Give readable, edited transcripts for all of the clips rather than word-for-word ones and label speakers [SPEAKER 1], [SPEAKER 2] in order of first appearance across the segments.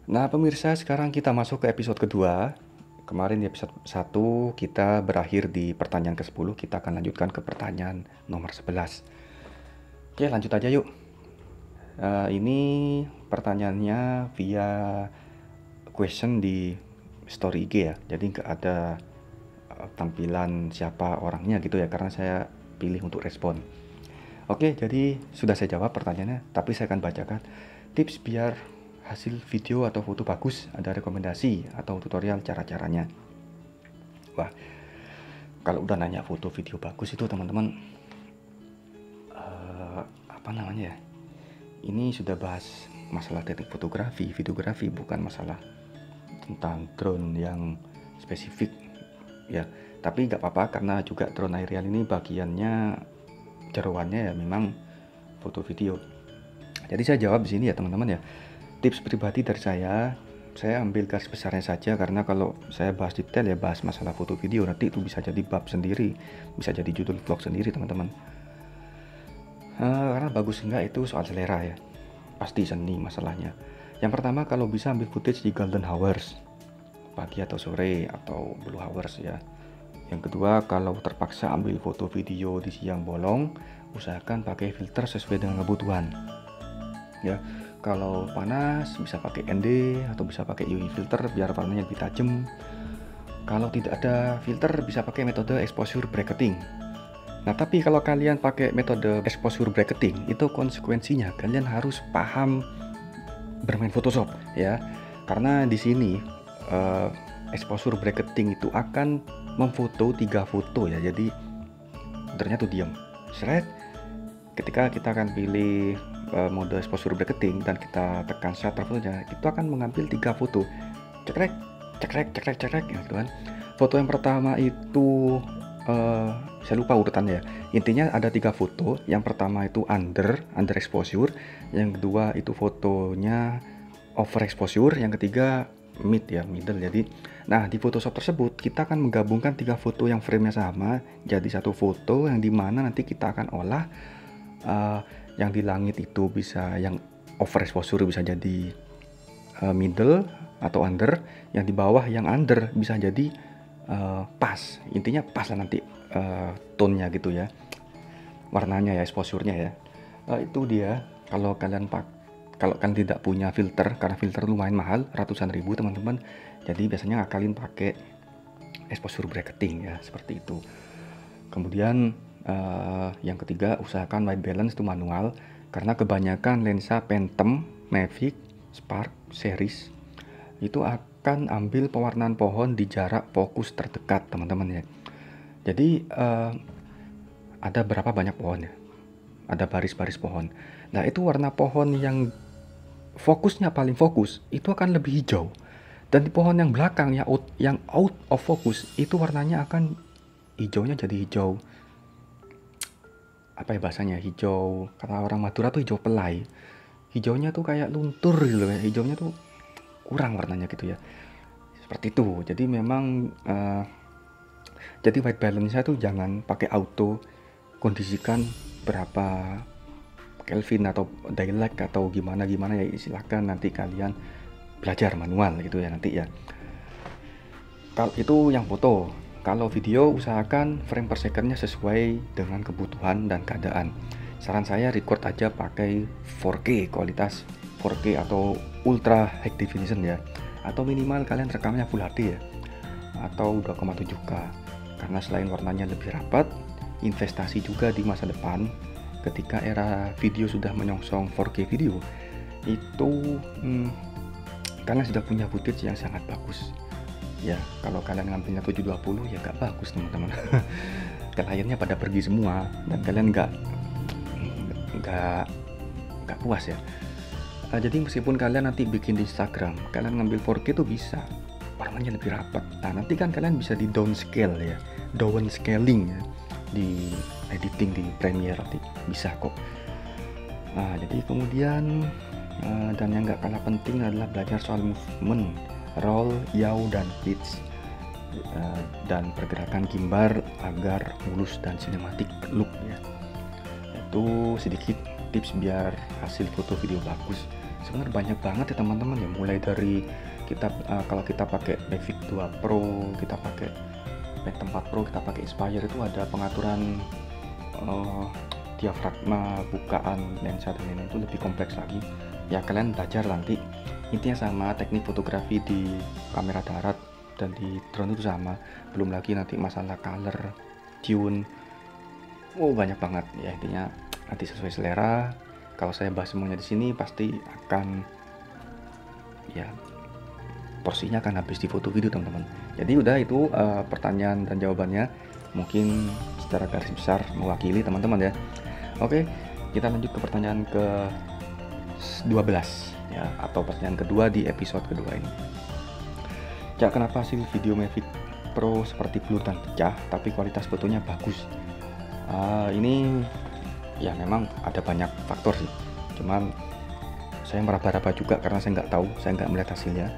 [SPEAKER 1] Nah, pemirsa, sekarang kita masuk ke episode kedua. Kemarin di episode 1 kita berakhir di pertanyaan ke-10. Kita akan lanjutkan ke pertanyaan nomor 11. Oke, lanjut aja yuk. Ini pertanyaannya via question di story IG ya. Jadi nggak ada tampilan siapa orangnya gitu ya, karena saya pilih untuk respon. Oke, jadi sudah saya jawab pertanyaannya, tapi saya akan bacakan tips biar hasil video atau foto bagus, ada rekomendasi atau tutorial cara-caranya. Wah, kalau udah nanya foto video bagus itu teman-teman, apa namanya ya? Ini sudah bahas masalah teknik fotografi, videografi, bukan masalah tentang drone yang spesifik ya. Tapi nggak apa-apa, karena juga drone aerial ini bagiannya jeroannya ya memang foto video. Jadi saya jawab di sini ya teman-teman ya. Tips pribadi dari saya ambil garis besarnya saja, karena kalau saya bahas detail ya bahas masalah foto video nanti itu bisa jadi bab sendiri, bisa jadi judul vlog sendiri teman-teman. Karena bagus enggak itu soal selera ya, pasti seni masalahnya. Yang pertama, kalau bisa ambil footage di golden hours, pagi atau sore atau blue hours ya. Yang kedua, kalau terpaksa ambil foto video di siang bolong, usahakan pakai filter sesuai dengan kebutuhan ya. Kalau panas bisa pakai ND atau bisa pakai UV filter biar warnanya lebih tajam. Kalau tidak ada filter bisa pakai metode exposure bracketing. Nah, tapi kalau kalian pakai metode exposure bracketing, itu konsekuensinya kalian harus paham bermain Photoshop ya. Karena di sini exposure bracketing itu akan memfoto 3 foto ya. Jadi ternyata tuh diam. Seret. Ketika kita akan pilih mode exposure bracketing dan kita tekan shutter fotonya, itu akan mengambil 3 foto. Cekrek, cekrek, cekrek, cekrek gitu kan. Foto yang pertama itu saya lupa urutannya ya. Intinya ada 3 foto. Yang pertama itu under exposure, yang kedua itu fotonya over exposure, yang ketiga mid ya, middle. Jadi nah, di Photoshop tersebut kita akan menggabungkan 3 foto yang frame-nya sama jadi satu foto, yang dimana nanti kita akan olah yang di langit itu bisa yang over exposure bisa jadi middle atau under, yang di bawah yang under bisa jadi pas. Intinya pas lah nanti tone-nya gitu ya, warnanya ya, exposure-nya ya. Itu dia. Kalau kalian tidak punya filter, karena filter lumayan mahal, ratusan ribu teman-teman, jadi biasanya ngakalin pakai exposure bracketing ya, seperti itu. Kemudian yang ketiga, usahakan white balance itu manual, karena kebanyakan lensa Phantom, Mavic, Spark series itu akan ambil pewarnaan pohon di jarak fokus terdekat teman-teman ya. Jadi ada berapa banyak pohon ya, ada baris-baris pohon. Nah, itu warna pohon yang fokusnya paling fokus itu akan lebih hijau, dan di pohon yang belakang yang out of focus itu warnanya akan hijaunya jadi hijau, apa ya bahasanya, hijau, kata orang Madura tuh hijau pelai. Hijaunya tuh kayak luntur gitu ya, hijaunya tuh kurang warnanya gitu ya, seperti itu. Jadi memang jadi white balance-nya tuh jangan pakai auto, kondisikan berapa Kelvin atau dialect atau gimana ya, silahkan nanti kalian belajar manual gitu ya nanti ya. Kalau itu yang foto. Kalau video, usahakan frame per second-nya sesuai dengan kebutuhan dan keadaan. Saran saya record aja pakai 4K, kualitas 4K atau ultra high definition ya, atau minimal kalian rekamnya full HD ya, atau 2,7K. Karena selain warnanya lebih rapat, investasi juga di masa depan. Ketika era video sudah menyongsong 4K video, itu kalian sudah punya footage yang sangat bagus ya. Kalau kalian ngambilnya 720 ya gak bagus teman-teman. Kliennya pada pergi semua dan kalian nggak puas ya. Jadi meskipun kalian nanti bikin di Instagram, kalian ngambil 4K itu bisa, warnanya lebih rapat. Nah, nanti kan kalian bisa di downscale ya, downscaling ya, di editing di Premiere nanti bisa kok. Nah, jadi kemudian dan yang gak kalah penting adalah belajar soal movement, roll, yaw, dan pitch, dan pergerakan gimbal agar mulus dan cinematic look ya. Itu sedikit tips biar hasil foto video bagus. sebenarnya banyak banget ya teman-teman ya, mulai dari kita kalau kita pakai Mavic 2 Pro, kita pakai Phantom 4 Pro, kita pakai Inspire, itu ada pengaturan diafragma, bukaan lensa dan lain-lain, itu lebih kompleks lagi ya. Kalian belajar nanti, intinya sama, teknik fotografi di kamera darat dan di drone itu sama. Belum lagi nanti masalah color, tune, banyak banget ya. Intinya nanti sesuai selera. Kalau saya bahas semuanya di sini pasti akan ya, porsinya akan habis di foto video teman-teman. Jadi udah itu pertanyaan dan jawabannya, mungkin secara garis besar mewakili teman-teman ya. Oke, kita lanjut ke pertanyaan ke 12 ya, atau pertanyaan kedua di episode kedua ini. Cak, kenapa hasil video Mavic Pro seperti blur dan pecah tapi kualitas fotonya bagus? Ini ya memang ada banyak faktor sih, cuman saya meraba-raba juga karena saya nggak tahu, saya nggak melihat hasilnya.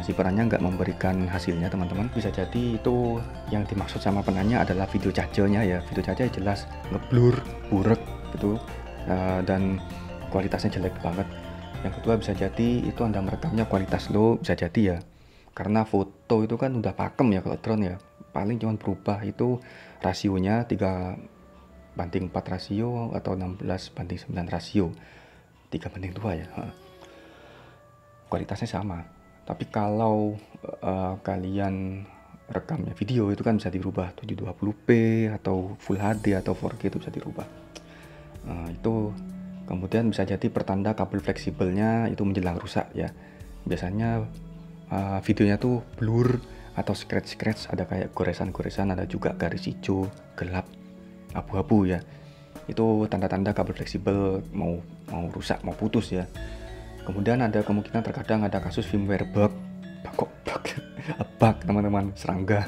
[SPEAKER 1] Si penanya nggak memberikan hasilnya teman-teman. Bisa jadi itu yang dimaksud sama penanya adalah video cajelnya ya. Video cajel jelas ngeblur, burek gitu, dan kualitasnya jelek banget. Yang kedua bisa jadi itu Anda merekamnya kualitas low, bisa jadi ya, karena foto itu kan udah pakem ya kalau drone ya, paling cuma berubah itu rasionya 3:4 rasio atau 16:9 rasio, 3:2 ya, kualitasnya sama. Tapi kalau kalian rekamnya video itu kan bisa dirubah 720p atau Full HD atau 4K, itu bisa dirubah. Itu kemudian bisa jadi pertanda kabel fleksibelnya itu menjelang rusak ya. Biasanya videonya tuh blur atau scratch, ada kayak goresan-goresan, ada juga garis hijau, gelap, abu-abu ya. Itu tanda-tanda kabel fleksibel mau rusak, mau putus ya. Kemudian ada kemungkinan terkadang ada kasus firmware bug teman-teman, serangga.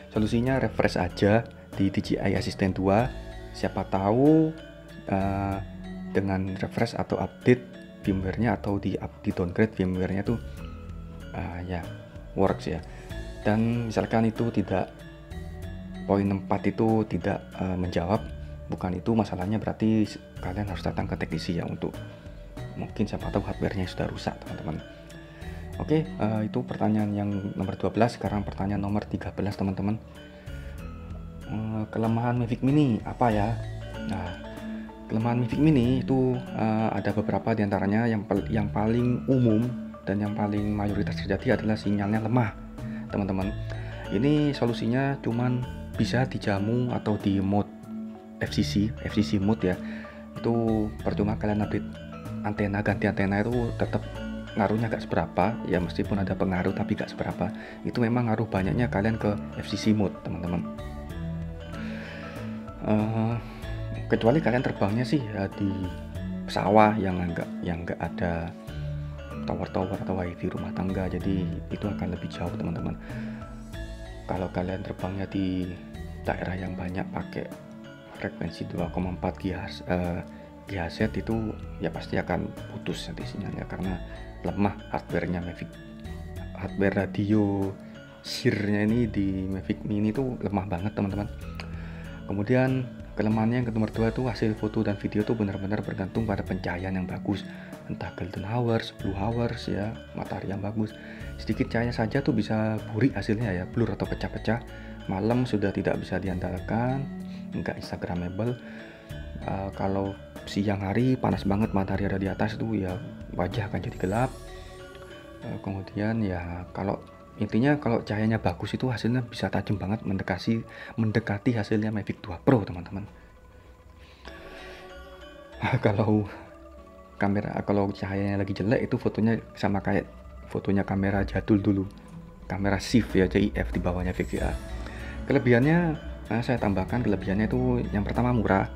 [SPEAKER 1] Solusinya refresh aja di DJI Assistant 2. Siapa tahu dengan refresh atau update firmware-nya atau di downgrade firmware-nya tuh ya works ya. Dan misalkan itu tidak, poin 4 itu tidak menjawab, bukan itu masalahnya, berarti kalian harus datang ke teknisi ya, untuk mungkin siapa tahu hardware-nya sudah rusak teman-teman. Oke, itu pertanyaan yang nomor 12. Sekarang pertanyaan nomor 13 teman-teman. Kelemahan Mavic Mini apa ya? Nah, kelemahan Mavic Mini itu ada beberapa diantaranya. Yang paling umum dan yang paling mayoritas terjadi adalah sinyalnya lemah teman-teman. Ini solusinya cuman bisa dijamu atau di mode FCC mode ya. Itu percuma kalian update antena, ganti antena, itu tetap ngaruhnya gak seberapa ya, meskipun ada pengaruh tapi gak seberapa. Itu memang ngaruh banyaknya kalian ke FCC mode teman-teman. Kecuali kalian terbangnya sih ya di sawah yang enggak ada tower atau wifi rumah tangga, jadi itu akan lebih jauh teman-teman. Kalau kalian terbangnya di daerah yang banyak pakai frekuensi 2,4 GHz itu ya pasti akan putus nanti sinyalnya, karena lemah hardware-nya Mavic. Hardware radio shear-nya ini di Mavic Mini itu lemah banget teman-teman. Kemudian kelemahannya yang nomor 2 itu hasil foto dan video itu benar-benar bergantung pada pencahayaan yang bagus, entah golden hours, blue hours ya, matahari yang bagus. Sedikit cahaya saja tuh bisa burik hasilnya ya, blur atau pecah-pecah. Malam sudah tidak bisa diandalkan, enggak instagramable. Kalau siang hari panas banget, matahari ada di atas itu ya wajah akan jadi gelap. Kemudian ya kalau intinya kalau cahayanya bagus itu hasilnya bisa tajam banget, mendekati hasilnya Mavic 2 Pro teman-teman. Kalau cahayanya lagi jelek itu fotonya sama kayak fotonya kamera jadul dulu, kamera SIF ya, CIF di bawahnya VGA. Kelebihannya saya tambahkan, kelebihannya itu yang pertama murah,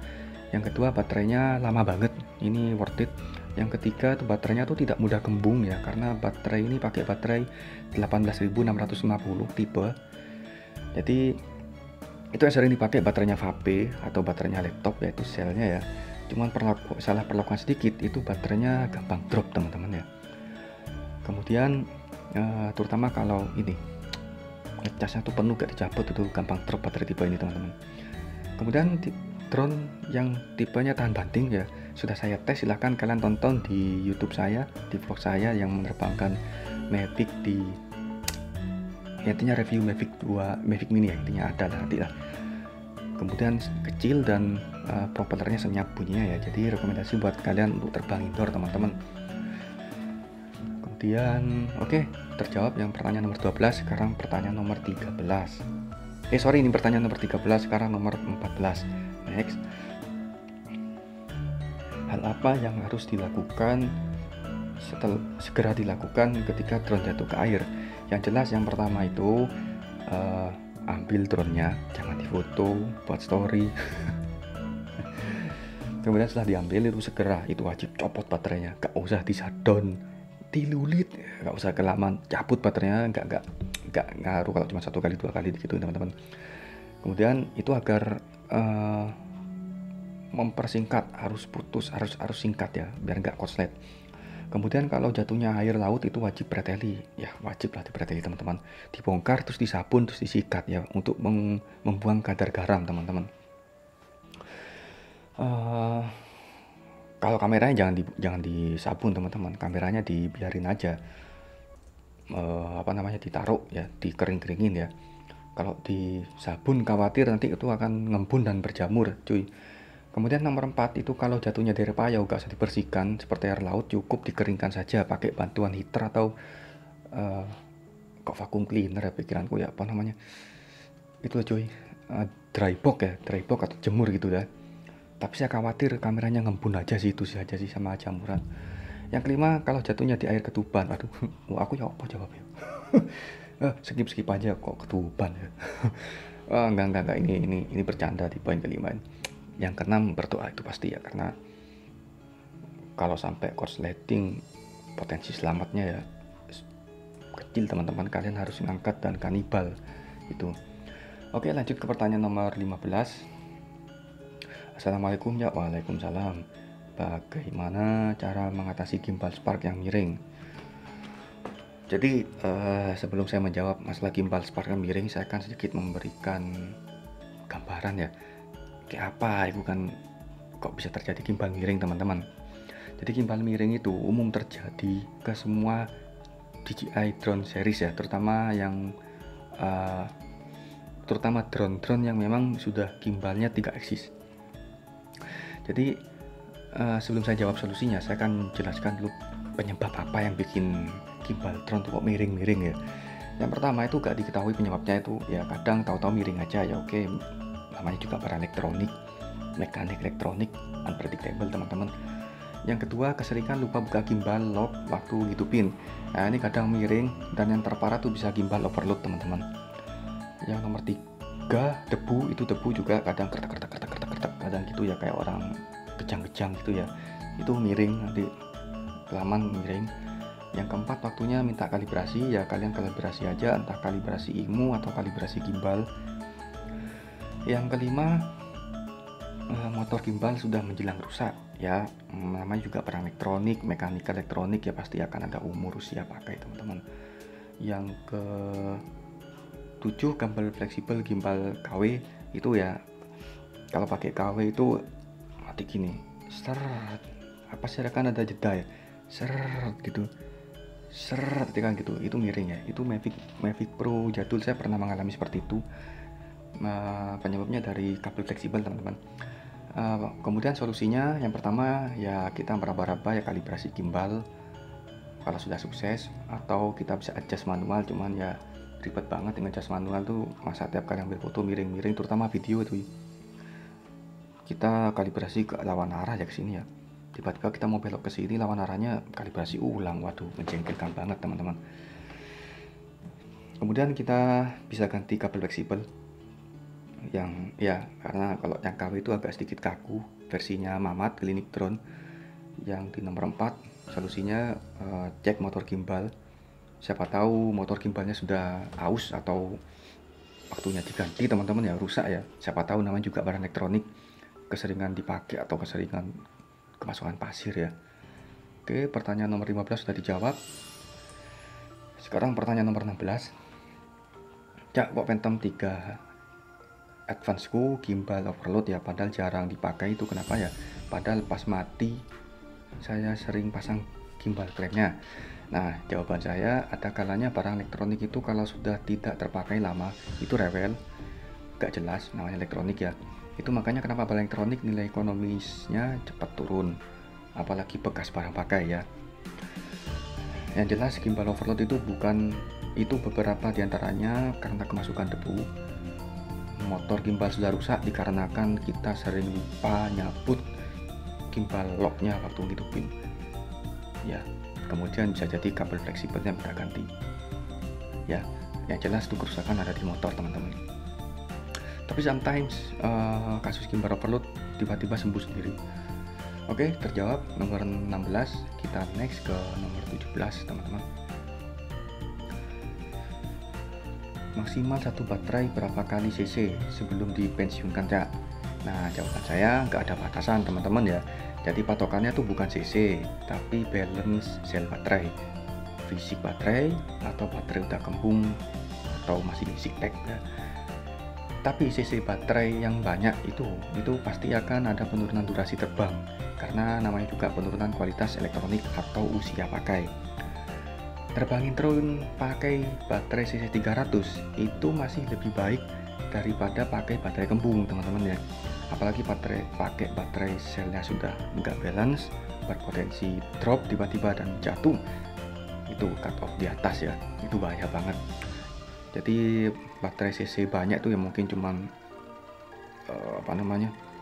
[SPEAKER 1] yang kedua baterainya lama banget, ini worth it. Yang ketiga tuh baterainya tuh tidak mudah kembung ya, karena baterai ini pakai baterai 18650 tipe. Jadi itu yang sering dipakai baterainya HP atau baterainya laptop, yaitu selnya ya. Cuman salah perlakuan sedikit itu baterainya gampang drop teman-teman ya. Kemudian terutama kalau ini ngecasnya tuh penuh gak dicabut, itu gampang drop baterai tipe ini teman-teman. Kemudian drone yang tipenya tahan banting ya, sudah saya tes, silahkan kalian tonton di YouTube saya, di vlog saya yang menerbangkan Mavic di, intinya review Mavic 2, Mavic Mini ya, intinya ada lah nanti lah. Kemudian kecil dan propellernya senyap bunyinya ya, jadi rekomendasi buat kalian untuk terbang indoor teman-teman. Kemudian oke, terjawab yang pertanyaan nomor 12. Sekarang pertanyaan nomor 13. Ini pertanyaan nomor 13, sekarang nomor 14. Next. Hal apa yang harus dilakukan segera dilakukan ketika drone jatuh ke air? Yang jelas yang pertama itu ambil drone-nya, jangan difoto buat story. Kemudian setelah diambil itu segera, itu wajib copot baterainya, gak usah di-shutdown, dilulit, gak usah kelamaan, cabut baterainya, gak ngaruh kalau cuma 1 kali 2 kali gitu teman-teman. Kemudian itu agar mempersingkat, harus singkat ya, biar nggak korslet. Kemudian kalau jatuhnya air laut itu wajib preteli, ya wajib lah dipreteli teman-teman, dibongkar terus disabun terus disikat ya, untuk membuang kadar garam teman-teman. Kalau kameranya jangan disabun teman-teman, kameranya dibiarin aja, ditaruh ya, dikering-keringin ya. Kalau disabun khawatir nanti itu akan ngembun dan berjamur cuy. Kemudian nomor 4 itu kalau jatuhnya dari payau gak usah dibersihkan seperti air laut, cukup dikeringkan saja pakai bantuan heater atau vacuum cleaner ya, pikiranku ya, apa namanya itu cuy, dry box atau jemur gitu ya. Tapi saya khawatir kameranya ngembun aja sih, itu aja sih sama jamuran. Yang kelima, kalau jatuhnya di air ketuban, aduh, aku ya apa jawabnya? skip aja kok ketuban ya. Enggak, ini bercanda di poin kelima. Yang keenam, berdoa itu pasti ya, karena kalau sampai korsleting potensi selamatnya ya kecil teman-teman, kalian harus ngangkat dan kanibal itu. Oke, lanjut ke pertanyaan nomor 15. Assalamualaikum ya. Waalaikumsalam. Bagaimana cara mengatasi gimbal spark yang miring? Jadi sebelum saya menjawab masalah gimbal spark yang miring, saya akan sedikit memberikan gambaran ya, kayak apa itu kan kok bisa terjadi gimbal miring teman-teman. Jadi gimbal miring itu umum terjadi ke semua DJI drone series ya, terutama drone-drone yang memang sudah gimbalnya 3 axis. Jadi sebelum saya jawab solusinya, saya akan jelaskan dulu penyebab apa yang bikin gimbal drone tuh kok miring-miring ya. Yang pertama itu gak diketahui penyebabnya, itu ya kadang tahu-tahu miring aja ya, oke, namanya juga para mekanik elektronik, unpredictable teman-teman. Yang kedua, keseringan lupa buka gimbal lock waktu ngidupin. Nah ini kadang miring, dan yang terparah tuh bisa gimbal overload teman-teman. Yang nomor 3, debu juga kadang kertek kadang gitu ya, kayak orang kejang-kejang gitu ya, itu miring, nanti kelamaan miring. Yang keempat, waktunya minta kalibrasi ya, kalian kalibrasi aja, entah kalibrasi IMU atau kalibrasi gimbal. Yang kelima, motor gimbal sudah menjelang rusak ya, namanya juga perang elektronik, mekanika elektronik ya, pasti akan ada umur usia pakai teman-teman. Yang ke 7, gimbal fleksibel, gimbal KW itu ya, kalau pakai KW itu mati gini, seret, apa sih kan ada jeda ya, seret gitu, seret kan gitu, itu miring ya. Itu Mavic Pro jadul saya pernah mengalami seperti itu. Penyebabnya dari kabel fleksibel teman-teman. Kemudian solusinya yang pertama ya, kita meraba-raba ya kalibrasi gimbal kalau sudah sukses, atau kita bisa adjust manual, cuman ya ribet banget dengan adjust manual tuh, masa tiap kali ambil foto miring-miring, terutama video itu kita kalibrasi ke lawan arah ya, ke sini ya, tiba-tiba kita mau belok ke sini, lawan arahnya kalibrasi ulang, waduh menjengkelkan banget teman-teman. Kemudian kita bisa ganti kabel fleksibel yang ya, karena kalau yang KW itu agak sedikit kaku, versinya Mamat Klinik Drone. Yang di nomor 4, solusinya cek motor gimbal, siapa tahu motor gimbalnya sudah aus atau waktunya diganti teman-teman ya, rusak ya, siapa tahu, namanya juga barang elektronik, keseringan dipakai atau keseringan kemasukan pasir ya. Oke, pertanyaan nomor 15 sudah dijawab. Sekarang pertanyaan nomor 16. Cak, kok Phantom 3 Advance ku gimbal overload ya, padahal jarang dipakai, itu kenapa ya? padahal pas mati saya sering pasang gimbal klaimnya. Nah, jawaban saya, ada kalanya barang elektronik itu kalau sudah tidak terpakai lama itu rewel, gak jelas, namanya elektronik ya. Itu makanya kenapa barang elektronik nilai ekonomisnya cepat turun, apalagi bekas barang pakai ya. Yang jelas gimbal overload itu beberapa diantaranya karena kemasukan debu. Motor gimbal sudah rusak dikarenakan kita sering lupa nyabut gimbal locknya waktu ngidupin ya. Kemudian bisa jadi kabel fleksibelnya minta ganti ya. Yang jelas itu kerusakan ada di motor teman-teman. Tapi sometimes kasus gimbal overload tiba-tiba sembuh sendiri. Oke, terjawab nomor 16. Kita next ke nomor 17 teman-teman. Maksimal satu baterai berapa kali cc sebelum dipensiunkan ya? Nah, jawaban saya nggak ada batasan teman-teman ya. Jadi patokannya tuh bukan cc, tapi balance sel baterai, fisik baterai, atau baterai udah kembung atau masih isi pack ya. Tapi cc baterai yang banyak itu pasti akan ada penurunan durasi terbang, karena namanya juga penurunan kualitas elektronik atau usia pakai. Terbangin drone pakai baterai cc 300 itu masih lebih baik daripada pakai baterai kembung teman-teman ya. Apalagi pakai baterai selnya sudah nggak balance, berpotensi drop tiba-tiba dan jatuh, itu cut off di atas ya, itu bahaya banget. Jadi baterai cc banyak tuh yang mungkin cuman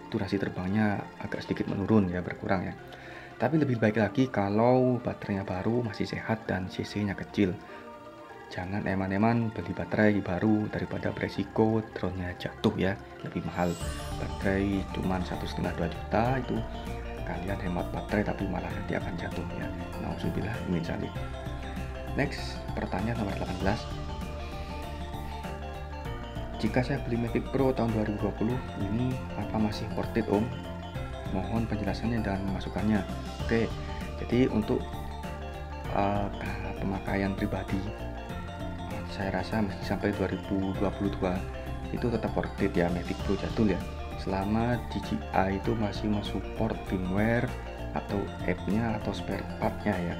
[SPEAKER 1] durasi terbangnya agak sedikit menurun ya, berkurang ya. Tapi lebih baik lagi kalau baterainya baru, masih sehat dan cc nya kecil. Jangan eman-eman beli baterai baru daripada beresiko drone-nya jatuh ya, lebih mahal. Baterai cuman 1,5-2 juta itu kalian hemat baterai tapi malah nanti akan jatuh ya. Nauzubillah min dzalik. Next, pertanyaan nomor 18. Jika saya beli Mavic Pro tahun 2020 ini, apa masih worth it Om? Mohon penjelasannya dan masukannya. Oke, jadi untuk pemakaian pribadi, saya rasa meski sampai 2022 itu tetap worth it ya Mavic Pro jadul ya, selama DJI itu masih mensupport firmware atau app-nya atau spare part-nya ya.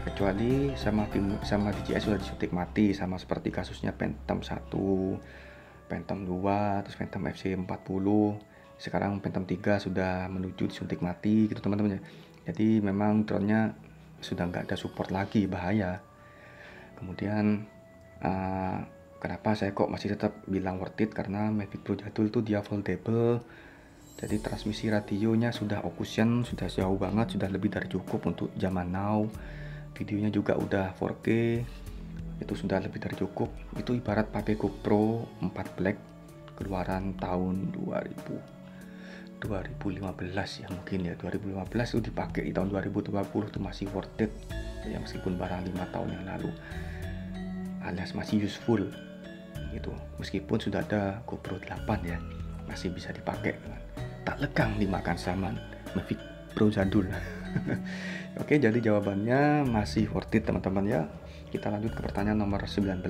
[SPEAKER 1] Kecuali sama DJI sudah disuntik mati, sama seperti kasusnya Phantom 1, Phantom 2, terus Phantom FC40, sekarang Phantom 3 sudah menuju disuntik mati gitu teman-teman ya. Jadi memang drone-nya sudah nggak ada support lagi, bahaya. Kemudian kenapa saya kok masih tetap bilang worth it, karena Mavic Pro jadul tuh dia foldable, jadi transmisi radionya sudah Ocusion, sudah jauh banget, sudah lebih dari cukup untuk zaman now. Videonya juga udah 4K, itu sudah lebih dari cukup. Itu ibarat pakai GoPro 4 Black keluaran tahun 2015 ya, mungkin ya 2015 itu dipakai di tahun 2020 itu masih worth it ya, meskipun barang 5 tahun yang lalu, alias masih useful gitu. Meskipun sudah ada GoPro 8 ya, masih bisa dipakai, tak lekang dimakan zaman Mavic Pro jadul. Oke, jadi jawabannya masih worth it teman-teman ya. Kita lanjut ke pertanyaan nomor 19.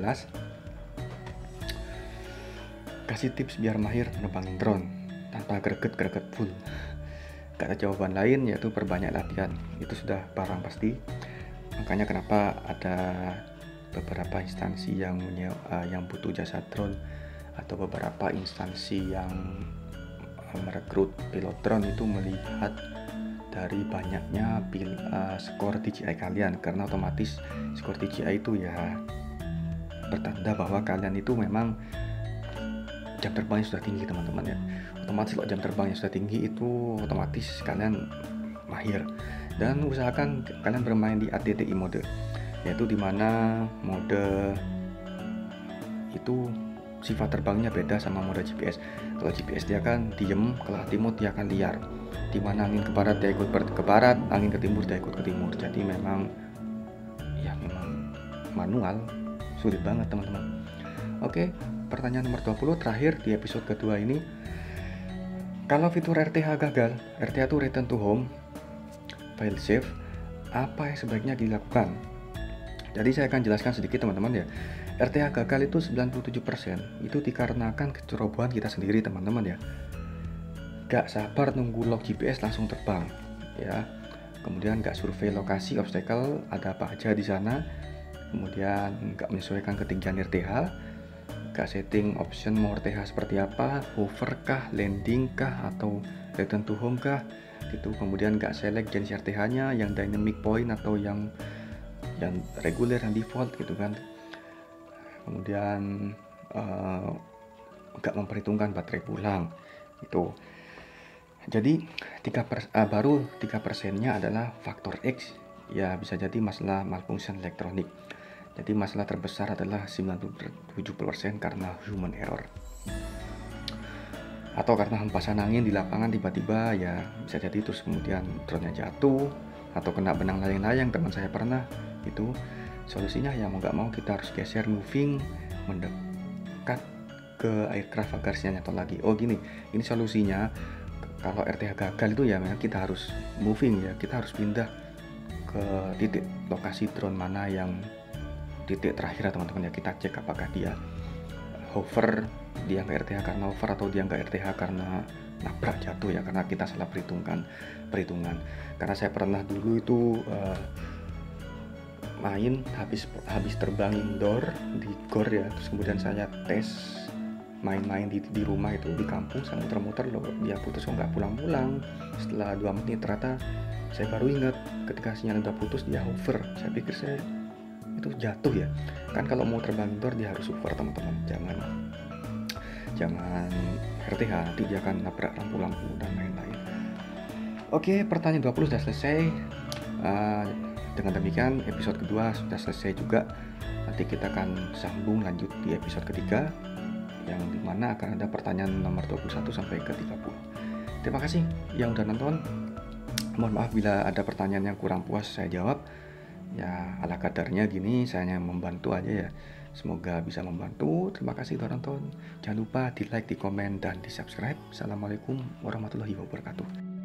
[SPEAKER 1] Kasih tips biar mahir menerbangin drone tanpa greget full. Gak ada jawaban lain, yaitu perbanyak latihan. Itu sudah barang pasti. Makanya kenapa ada beberapa instansi yang butuh jasa drone, atau beberapa instansi yang merekrut pilot drone itu melihat dari banyaknya skor DJI kalian, karena otomatis skor DJI itu ya bertanda bahwa kalian itu memang jam terbangnya sudah tinggi teman-teman ya. Otomatis kalau jam terbangnya sudah tinggi itu otomatis kalian mahir. Dan usahakan kalian bermain di ATTI mode, yaitu dimana mode itu sifat terbangnya beda sama mode GPS. Kalau GPS dia kan diem, kalau ATTI mode dia akan liar, dimana angin ke barat dia ikut ke barat, angin ke timur dia ikut ke timur. Jadi memang manual, sulit banget teman-teman. Oke, pertanyaan nomor 20 terakhir di episode kedua ini. Kalau fitur RTH gagal, RTH itu return to home, file save, apa yang sebaiknya dilakukan? Jadi saya akan jelaskan sedikit teman-teman ya. RTH gagal itu 97% itu dikarenakan kecerobohan kita sendiri teman-teman ya. gak sabar nunggu log GPS langsung terbang ya. Kemudian gak survei lokasi obstacle ada apa aja di sana. Kemudian gak menyesuaikan ketinggian RTH, gak setting option mau RTH seperti apa, hover kah, landing kah, atau return to home kah gitu. Kemudian gak select jenis RTH-nya yang dynamic point atau yang reguler, yang default gitu kan. Kemudian gak memperhitungkan baterai pulang itu. Jadi baru 3%-nya adalah faktor X, ya bisa jadi masalah malfunction elektronik. Jadi masalah terbesar adalah 97% karena human error. Atau karena hempasan angin di lapangan tiba-tiba, ya bisa jadi terus kemudian drone-nya jatuh atau kena benang layang-layang. Teman saya pernah itu. Solusinya ya mau nggak mau kita harus geser, moving mendekat ke aircraft agar sinyalnya nyatu lagi. Oh gini, ini solusinya. Kalau RTH gagal itu ya memang kita harus moving ya, kita harus pindah ke titik lokasi drone mana yang titik terakhir ya teman-teman ya. Kita cek apakah dia hover, dia nggak RTH karena hover, atau dia nggak RTH karena nabrak jatuh ya, karena kita salah perhitungan. Karena saya pernah dulu itu main habis terbang indoor di gor ya, terus kemudian saya tes main-main di rumah itu di kampung, saya muter-muter loh, dia putus kok nggak pulang-pulang. Setelah 2 menit ternyata saya baru ingat ketika sinyal udah putus dia hover. Saya pikir saya itu jatuh ya kan. Kalau mau terbang indoor dia harus hover teman-teman, jangan RTH, nanti dia akan nabrak lampu-lampu dan lain-lain. Oke, pertanyaan 20 sudah selesai. Dengan demikian episode kedua sudah selesai juga. Nanti kita akan sambung lanjut di episode ketiga, yang dimana akan ada pertanyaan nomor 21 sampai ke 30. Terima kasih yang udah nonton. Mohon maaf bila ada pertanyaan yang kurang puas saya jawab. Ya ala kadarnya gini, saya hanya membantu aja ya. Semoga bisa membantu. Terima kasih udah nonton. Jangan lupa di like, di komen, dan di subscribe. Assalamualaikum warahmatullahi wabarakatuh.